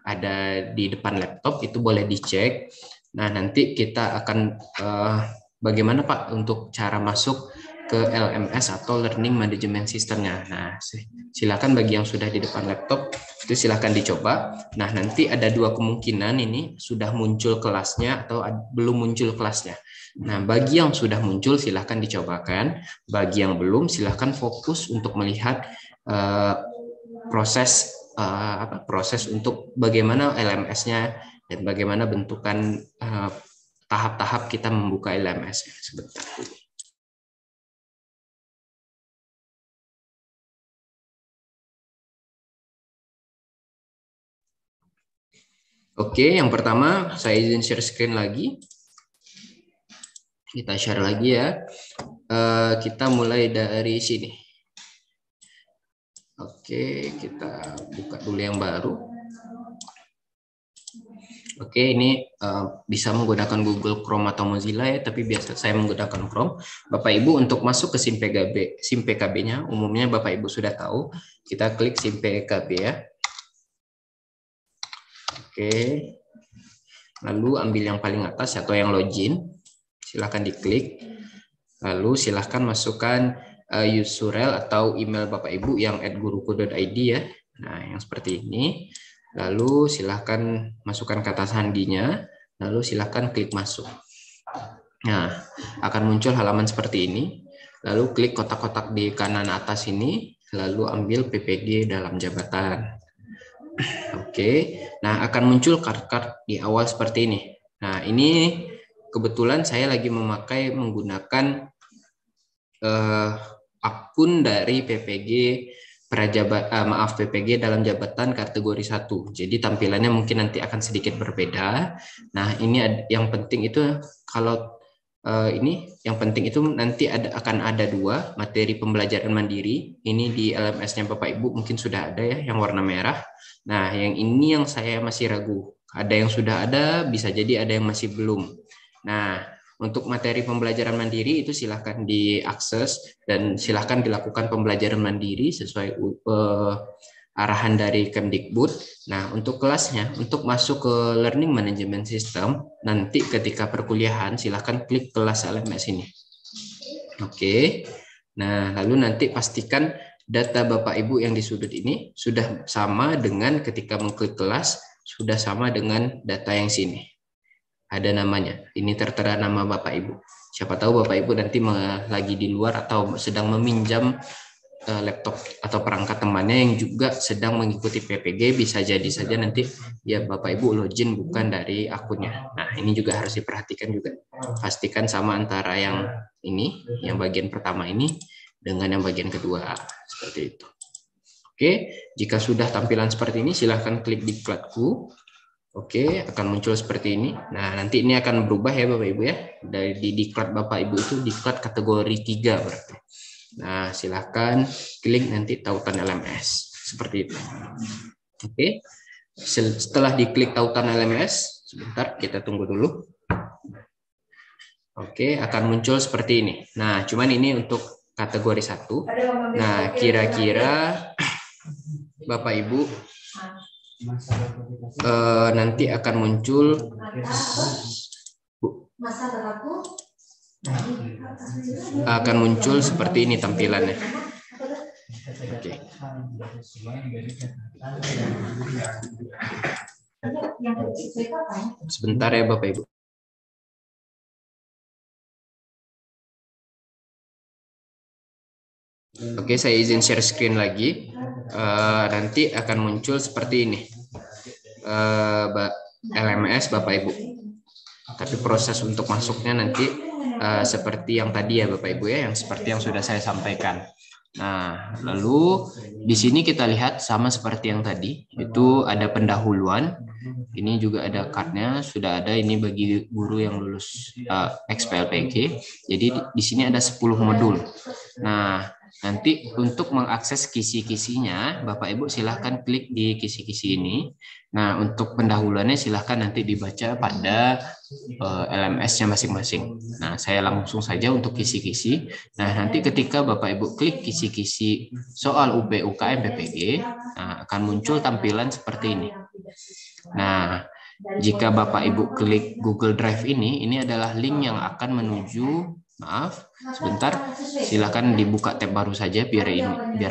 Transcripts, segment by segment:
ada di depan laptop itu boleh dicek. Nah, nanti kita akan bagaimana Pak untuk cara masuk ke LMS atau Learning Management System-nya. Nah, silakan bagi yang sudah di depan laptop itu silakan dicoba. Nah, nanti ada dua kemungkinan ini sudah muncul kelasnya atau belum muncul kelasnya. Nah, bagi yang sudah muncul silahkan dicobakan, bagi yang belum silahkan fokus untuk melihat proses untuk bagaimana LMS-nya dan bagaimana bentukan tahap-tahap kita membuka LMS. Sebentar. Oke, yang pertama saya izin share screen lagi. Kita share lagi ya. Kita mulai dari sini. Oke, kita buka dulu yang baru. Oke, ini bisa menggunakan Google Chrome atau Mozilla ya, tapi biasa saya menggunakan Chrome. Bapak Ibu untuk masuk ke SIM PKB-nya, umumnya Bapak Ibu sudah tahu. Kita klik SIM PKB ya. Oke, lalu ambil yang paling atas atau yang login, silahkan diklik. Lalu silahkan masukkan URL atau email Bapak Ibu yang @guruku.id ya. Nah, yang seperti ini. Lalu silahkan masukkan kata sandinya, lalu silahkan klik masuk. Nah, akan muncul halaman seperti ini. Lalu klik kotak-kotak di kanan atas ini, lalu ambil PPG dalam jabatan. Oke, nah akan muncul card-card di awal seperti ini. Nah, ini kebetulan saya lagi menggunakan akun dari PPG PPG dalam jabatan kategori 1. Jadi tampilannya mungkin nanti akan sedikit berbeda. Nah, ini yang penting itu kalau yang penting itu nanti akan ada dua materi pembelajaran mandiri. Ini di LMS-nya Bapak Ibu mungkin sudah ada ya yang warna merah. Nah, yang ini yang saya masih ragu. Ada yang sudah ada, bisa jadi ada yang masih belum. Nah, untuk materi pembelajaran mandiri itu silahkan diakses dan silahkan dilakukan pembelajaran mandiri sesuai arahan dari Kemdikbud. Nah, untuk kelasnya, untuk masuk ke Learning Management System, nanti ketika perkuliahan silahkan klik kelas LMS ini. Oke, nah lalu nanti pastikan data Bapak Ibu yang di sudut ini sudah sama dengan ketika mengklik kelas, sudah sama dengan data yang sini. Ada namanya, ini tertera nama Bapak Ibu. Siapa tahu Bapak Ibu nanti lagi di luar atau sedang meminjam laptop atau perangkat temannya yang juga sedang mengikuti PPG, bisa jadi saja nanti ya Bapak Ibu login bukan dari akunnya. Nah, ini juga harus diperhatikan juga. Pastikan sama antara yang ini, yang bagian pertama ini dengan yang bagian kedua, seperti itu. Oke, jika sudah tampilan seperti ini silahkan klik diklatku. Oke, akan muncul seperti ini. Nah, nanti ini akan berubah ya Bapak Ibu ya. Dari diklat Bapak Ibu itu diklat kategori 3 berarti. Nah, silahkan klik nanti tautan LMS. Seperti itu. Oke, setelah diklik tautan LMS, sebentar kita tunggu dulu. Oke, akan muncul seperti ini. Nah, cuman ini untuk kategori 1. Nah, kira-kira Bapak Ibu nanti akan muncul seperti ini tampilannya. Oke. Sebentar ya Bapak Ibu. Oke, saya izin share screen lagi. Nanti akan muncul seperti ini. LMS Bapak Ibu. Tapi proses untuk masuknya nanti seperti yang tadi ya Bapak Ibu ya, yang seperti yang sudah saya sampaikan. Nah, lalu di sini kita lihat sama seperti yang tadi, itu ada pendahuluan. Ini juga ada cardnya, sudah ada ini bagi guru yang lulus XPLPG. Jadi di sini ada 10 modul. Nah, nanti untuk mengakses kisi-kisinya, Bapak Ibu silahkan klik di kisi-kisi ini. Nah, untuk pendahuluannya silahkan nanti dibaca pada LMS-nya masing-masing. Nah, saya langsung saja untuk kisi-kisi. Nah, nanti ketika Bapak Ibu klik kisi-kisi soal UP UKM PPG, nah, akan muncul tampilan seperti ini. Nah, jika Bapak Ibu klik Google Drive ini adalah link yang akan menuju, maaf, sebentar, silakan dibuka tab baru saja biar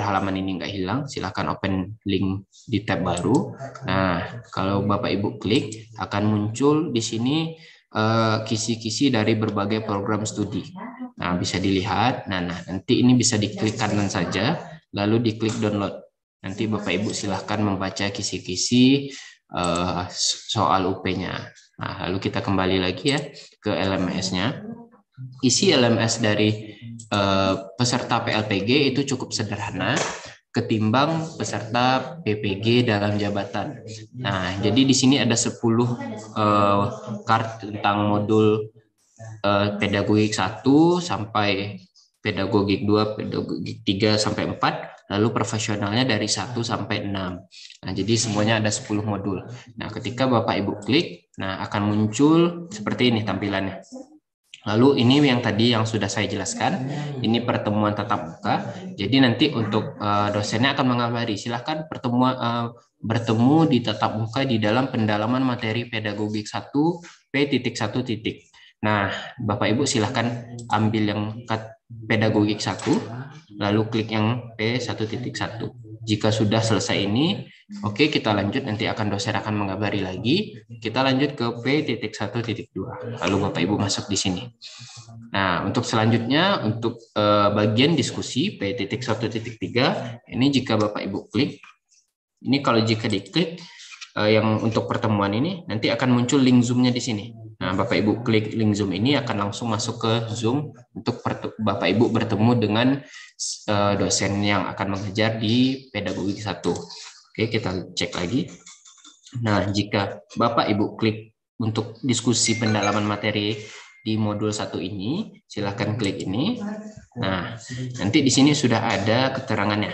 halaman ini nggak hilang. Silakan open link di tab baru. Nah, kalau Bapak Ibu klik akan muncul di sini kisi-kisi dari berbagai program studi. Nah, bisa dilihat. Nah, nanti ini bisa diklik kanan saja, lalu diklik download. Nanti Bapak Ibu silahkan membaca kisi-kisi soal UP-nya. Nah, lalu kita kembali lagi ya ke LMS-nya. Isi LMS dari peserta PLPG itu cukup sederhana ketimbang peserta PPG dalam jabatan. Nah, jadi di sini ada 10 card tentang modul pedagogik 1 sampai pedagogik 2, pedagogik 3 sampai 4, lalu profesionalnya dari 1 sampai 6. Nah, jadi semuanya ada 10 modul. Nah, ketika Bapak Ibu klik, nah akan muncul seperti ini tampilannya. Lalu ini yang tadi yang sudah saya jelaskan, ini pertemuan tatap muka. Jadi nanti untuk dosennya akan mengabari, silahkan bertemu di tatap muka di dalam pendalaman materi pedagogik 1 P.1. Nah, Bapak Ibu silahkan ambil yang pedagogik 1, lalu klik yang P.1. Jika sudah selesai ini, oke, kita lanjut, nanti dosen akan mengabari lagi. Kita lanjut ke P.1.2. Lalu Bapak Ibu masuk di sini. Nah, untuk selanjutnya, untuk bagian diskusi P.1.3, ini jika Bapak Ibu klik, ini kalau jika diklik, yang untuk pertemuan ini, nanti akan muncul link Zoom-nya di sini. Nah, Bapak Ibu klik link Zoom ini akan langsung masuk ke Zoom untuk Bapak Ibu bertemu dengan dosen yang akan mengajar di pedagogik 1. Oke, kita cek lagi. Nah, jika Bapak Ibu klik untuk diskusi pendalaman materi di modul 1 ini, silakan klik ini. Nah, nanti di sini sudah ada keterangannya.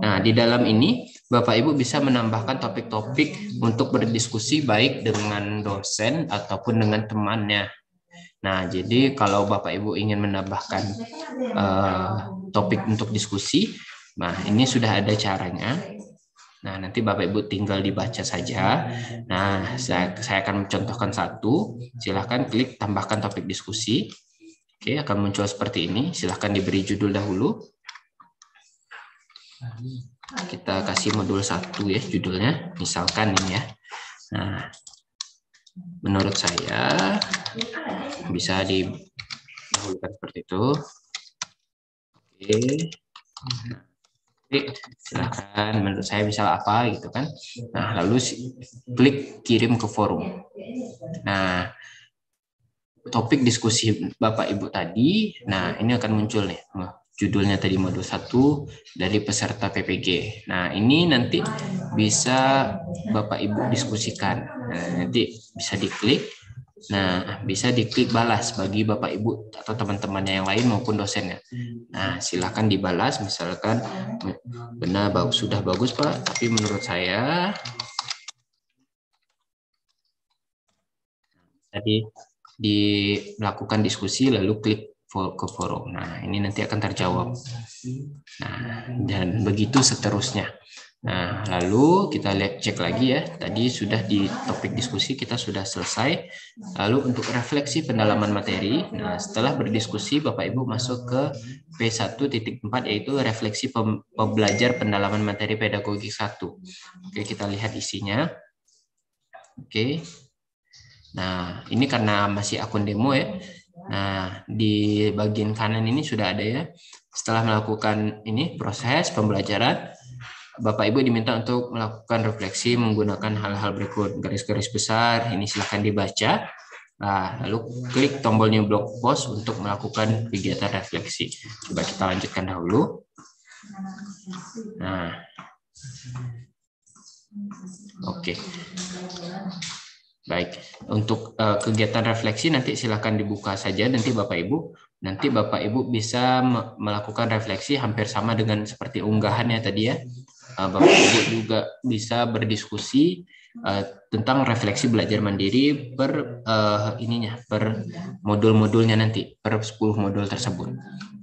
Nah, di dalam ini Bapak Ibu bisa menambahkan topik-topik untuk berdiskusi baik dengan dosen ataupun dengan temannya. Nah, jadi kalau Bapak Ibu ingin menambahkan topik untuk diskusi, nah ini sudah ada caranya. Nah, nanti Bapak Ibu tinggal dibaca saja. Nah, saya akan mencontohkan satu. Silahkan klik tambahkan topik diskusi. Oke, akan muncul seperti ini. Silahkan diberi judul dahulu. Kita kasih modul 1 ya judulnya. Misalkan ini ya. Nah, menurut saya bisa didahulukan seperti itu. Oke. Silahkan, menurut saya misal apa gitu kan. Nah, lalu klik kirim ke forum. Nah, topik diskusi Bapak Ibu tadi, nah ini akan muncul nih. Judulnya tadi modul 1 dari peserta PPG. Nah, ini nanti bisa Bapak Ibu diskusikan. Nah, nanti bisa diklik. Nah, bisa diklik balas bagi Bapak Ibu atau teman-temannya yang lain maupun dosennya. Nah, silakan dibalas, misalkan benar sudah bagus Pak, tapi menurut saya tadi melakukan diskusi lalu klik ke forum. Nah, ini nanti akan terjawab. Nah, dan begitu seterusnya. Nah, lalu kita cek lagi ya. Tadi sudah di topik diskusi kita sudah selesai. Lalu untuk refleksi pendalaman materi. Nah, setelah berdiskusi Bapak Ibu masuk ke P1.4 yaitu refleksi pembelajar pendalaman materi pedagogik 1. Oke, kita lihat isinya. Oke. Nah, ini karena masih akun demo ya. Nah, di bagian kanan ini sudah ada ya. Setelah melakukan ini proses pembelajaran, Bapak Ibu diminta untuk melakukan refleksi menggunakan hal-hal berikut. Garis-garis besar, ini silahkan dibaca. Nah, lalu klik tombol new blog post untuk melakukan kegiatan refleksi. Coba kita lanjutkan dahulu. Nah, oke. Baik, untuk kegiatan refleksi nanti silakan dibuka saja nanti Bapak Ibu. Nanti Bapak Ibu bisa melakukan refleksi hampir sama dengan seperti unggahannya tadi ya. Bapak Ibu juga bisa berdiskusi tentang refleksi belajar mandiri per per modul-modulnya nanti, per 10 modul tersebut.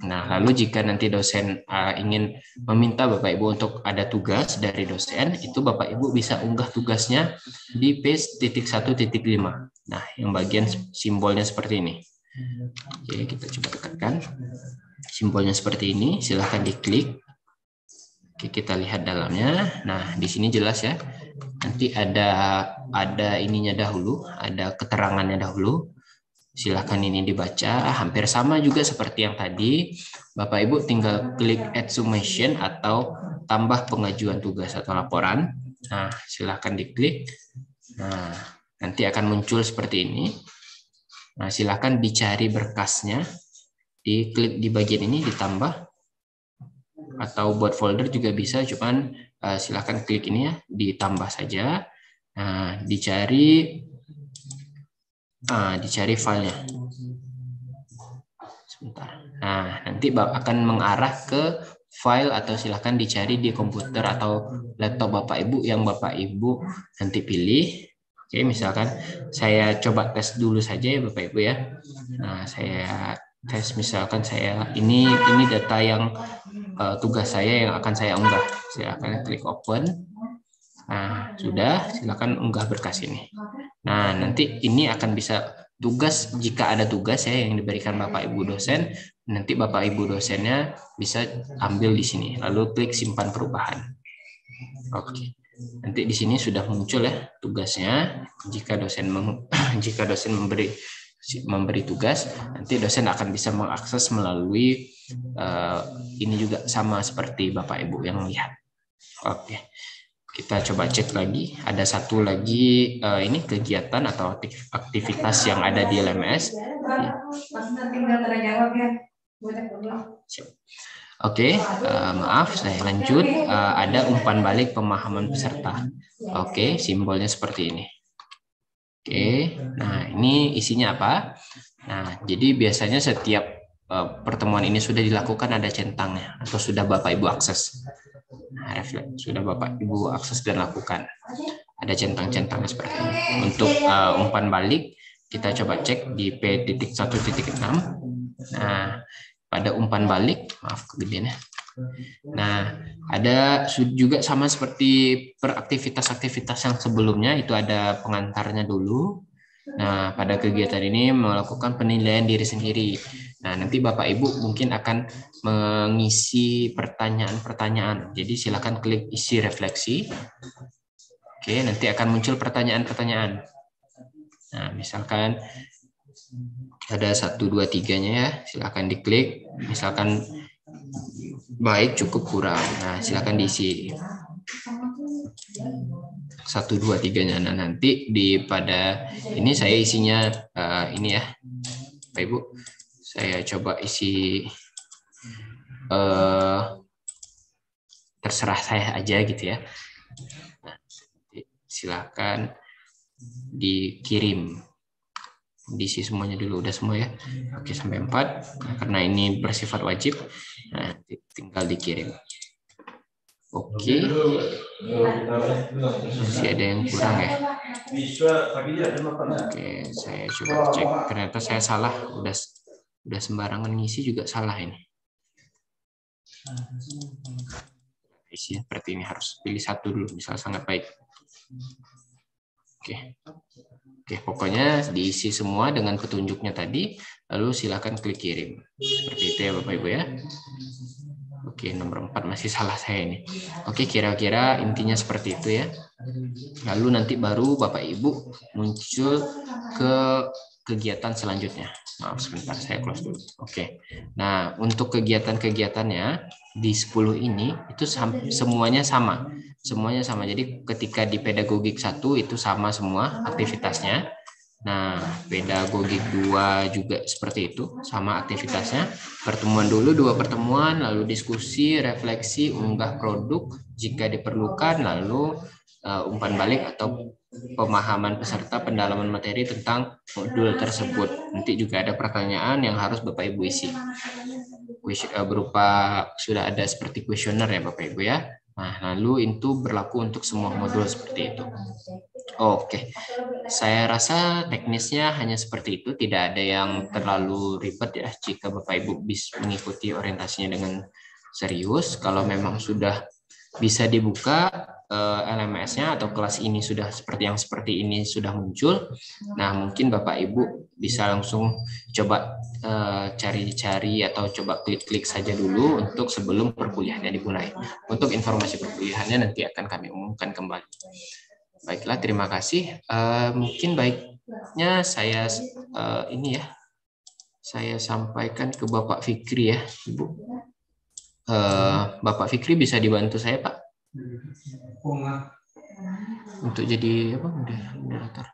Nah, lalu jika nanti dosen ingin meminta Bapak Ibu untuk ada tugas dari dosen, itu Bapak Ibu bisa unggah tugasnya di page 1.5. Nah, yang bagian simbolnya seperti ini. Oke, kita coba tekankan. Simbolnya seperti ini, silahkan diklik. Oke, kita lihat dalamnya. Nah, di sini jelas ya. Nanti ada ininya dahulu, ada keterangannya dahulu. Silahkan ini dibaca, hampir sama juga seperti yang tadi. Bapak Ibu tinggal klik add summation atau tambah pengajuan tugas atau laporan. Nah, silahkan diklik. Nah, nanti akan muncul seperti ini. Nah, silahkan dicari berkasnya, diklik di bagian ini ditambah, atau buat folder juga bisa, cuman silahkan klik ini ya, ditambah saja. Nah, dicari filenya. Sebentar. Nah, nanti akan mengarah ke file atau silahkan dicari di komputer atau laptop Bapak Ibu yang Bapak Ibu nanti pilih. Oke, misalkan saya coba tes dulu saja ya Bapak Ibu ya. Nah, saya tes misalkan ini data yang tugas saya yang akan saya unggah. Silakan klik open. Nah, sudah, silakan unggah berkas ini. Nah, nanti ini akan bisa tugas, jika ada tugas ya yang diberikan Bapak Ibu dosen, nanti Bapak Ibu dosennya bisa ambil di sini, lalu klik simpan perubahan. Oke. Nanti di sini sudah muncul ya tugasnya. Jika dosen memberi tugas, nanti dosen akan bisa mengakses melalui ini juga sama seperti Bapak Ibu yang lihat. Oke. Kita coba cek lagi, ada satu lagi ini kegiatan atau aktivitas yang ada di LMS. Oke, maaf saya lanjut. Ada umpan balik pemahaman peserta. Oke, simbolnya seperti ini. Oke, nah ini isinya apa? Nah, jadi biasanya setiap pertemuan ini sudah dilakukan ada centangnya atau sudah Bapak Ibu akses. Nah, sudah Bapak Ibu akses dan lakukan. Ada centang-centangnya seperti ini. Untuk umpan balik, kita coba cek di P.1.6. Nah, pada umpan balik, maaf kegedeannya. Nah, ada juga sama seperti aktivitas-aktivitas yang sebelumnya, itu ada pengantarnya dulu. Nah, pada kegiatan ini melakukan penilaian diri sendiri. Nah, nanti Bapak Ibu mungkin akan mengisi pertanyaan-pertanyaan. Jadi silakan klik isi refleksi. Oke, nanti akan muncul pertanyaan-pertanyaan. Nah, misalkan ada 1, 2, 3-nya ya, silakan diklik. Misalkan baik, cukup, kurang. Nah, silakan diisi. 1, 2, 3-nya. Nah, nanti pada ini saya isinya ini ya, Bapak Ibu. Saya coba isi terserah saya aja gitu ya. Nah, silakan dikirim. Diisi semuanya dulu, udah semua ya. Oke, sampai 4. Nah, karena ini bersifat wajib, nah, tinggal dikirim. Oke. Masih ada yang kurang ya. Oke, saya coba cek. Ternyata saya salah, udah sembarangan ngisi juga salah ini. Isi seperti ini, harus pilih satu dulu, misal sangat baik. Oke, pokoknya diisi semua dengan petunjuknya tadi, lalu silakan klik kirim. Seperti itu ya Bapak Ibu ya. Oke, nomor 4 masih salah saya ini. Oke, kira-kira intinya seperti itu ya. Lalu nanti baru Bapak Ibu muncul ke kegiatan selanjutnya. Maaf sebentar, saya close dulu. Oke. Nah, untuk kegiatan-kegiatannya di 10 ini itu semuanya sama. Semuanya sama. Jadi ketika di pedagogik 1 itu sama semua aktivitasnya. Nah, pedagogik 2 juga seperti itu, sama aktivitasnya. Pertemuan dulu 2 pertemuan, lalu diskusi, refleksi, unggah produk jika diperlukan, lalu umpan balik atau pemahaman peserta pendalaman materi tentang modul tersebut. Nanti juga ada pertanyaan yang harus Bapak Ibu isi. Berupa sudah ada seperti kuesioner ya Bapak Ibu ya. Nah, lalu itu berlaku untuk semua modul seperti itu. Oke. Saya rasa teknisnya hanya seperti itu, tidak ada yang terlalu ribet ya jika Bapak Ibu bisa mengikuti orientasinya dengan serius. Kalau memang sudah bisa dibuka LMS-nya atau kelas ini sudah seperti ini sudah muncul, nah mungkin Bapak Ibu bisa langsung coba cari-cari atau coba klik-klik saja dulu untuk sebelum perkuliahannya dimulai. Untuk informasi perkuliahannya nanti akan kami umumkan kembali. Baiklah, terima kasih. Mungkin baiknya saya ini ya, saya sampaikan ke Bapak Fikri ya, Ibu. Bapak Fikri bisa dibantu saya, Pak? Untuk jadi apa? Moderator.